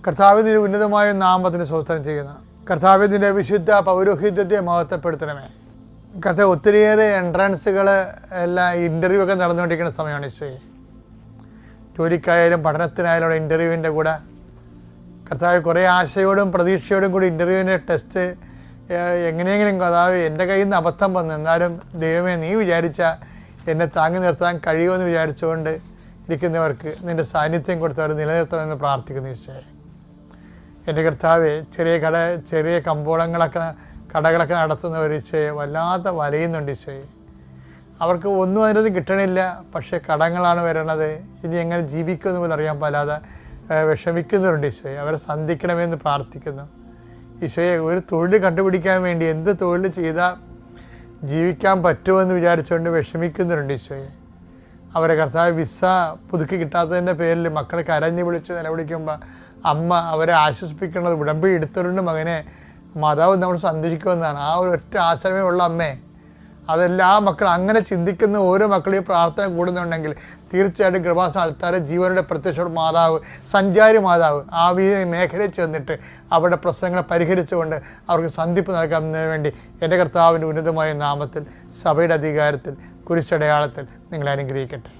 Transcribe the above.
കർത്താവിൻ്റെ ഉന്നതമായ നാമത്തിന് സ്തോത്രം ചെയ്യുന്നു. കർത്താവിൻ്റെ വിശുദ്ധ പൗരോഹിത്യത്തെ മഹത്വപ്പെടുത്തണമേ. കർത്താവ് ഒത്തിരിയേറെ എൻട്രൻസുകൾ എല്ലാം ഇൻ്റർവ്യൂ ഒക്കെ നടന്നുകൊണ്ടിരിക്കുന്ന സമയമാണ് ഈശോയെ. ജോലിക്കായാലും പഠനത്തിനായാലും ഇൻ്റർവ്യൂവിൻ്റെ കൂടെ കർത്താവ് കുറേ ആശയോടും പ്രതീക്ഷയോടും കൂടി ഇൻ്റർവ്യൂവിൻ്റെ ടെസ്റ്റ് എങ്ങനെയെങ്കിലും കർത്താവ് എൻ്റെ കയ്യിൽ നിന്ന് അബദ്ധം വന്നു, എന്നാലും ദൈവമേ നീ വിചാരിച്ച എന്നെ താങ്ങി നിർത്താൻ കഴിയുമെന്ന് വിചാരിച്ചുകൊണ്ട് ഇരിക്കുന്നവർക്ക് നിൻ്റെ സാന്നിധ്യം കൊടുത്തവർ നിലനിർത്തണമെന്ന് പ്രാർത്ഥിക്കുന്നു ഈശോയെ. എൻ്റെ കർത്താവെ, ചെറിയ കടകളൊക്കെ നടത്തുന്നവർ ഈശോയെ വല്ലാതെ വലയുന്നുണ്ട് ഈശോയെ. അവർക്ക് ഒന്നും അതിനകത്ത് കിട്ടണില്ല, പക്ഷേ കടങ്ങളാണ് വരണത്. ഇനി എങ്ങനെ ജീവിക്കുമെന്ന് പോലും അറിയാൻ പാലാതെ വിഷമിക്കുന്നവരുണ്ട് ഈശോയെ. അവരെ സന്ധിക്കണമെന്ന് പ്രാർത്ഥിക്കുന്നു ഈശോയെ. ഒരു തൊഴിൽ കണ്ടുപിടിക്കാൻ വേണ്ടി എന്ത് തൊഴിൽ ചെയ്താൽ ജീവിക്കാൻ പറ്റുമെന്ന് വിചാരിച്ചുകൊണ്ട് വിഷമിക്കുന്നവരുണ്ട് ഈശോയെ. അവരെ കർത്താവ് വിസ പുതുക്കി കിട്ടാത്തതിൻ്റെ പേരിൽ മക്കൾ കരഞ്ഞ് വിളിച്ച് നിലവിളിക്കുമ്പോൾ അമ്മ അവരെ ആശ്വസിപ്പിക്കുന്നത് ഉടമ്പടി എടുത്തിട്ടുണ്ട്, മകനെ മാതാവ് നമ്മൾ സന്ദർശിക്കുമെന്നാണ്. ആ ഒരു ഒറ്റ ആശ്രമേ ഉള്ള അമ്മേ. അതെല്ലാ മക്കൾ അങ്ങനെ ചിന്തിക്കുന്ന ഓരോ മക്കളും ഈ പ്രാർത്ഥന കൂടുന്നുണ്ടെങ്കിൽ തീർച്ചയായിട്ടും കൃപാസന ആൾക്കാരെ ജീവനുടെ പ്രത്യക്ഷ മാതാവ്, സഞ്ചാരി മാതാവ് ആ മേഖലയിൽ ചെന്നിട്ട് അവരുടെ പ്രശ്നങ്ങളെ പരിഹരിച്ചുകൊണ്ട് അവർക്ക് സന്ധിപ്പ് നൽകാൻ വേണ്ടി എൻ്റെ കർത്താവിൻ്റെ ഉന്നതമായ നാമത്തിൽ സഭയുടെ അധികാരത്തിൽ കുരിശടയാളത്തിൽ നിങ്ങളെ അനുഗ്രഹിക്കട്ടെ.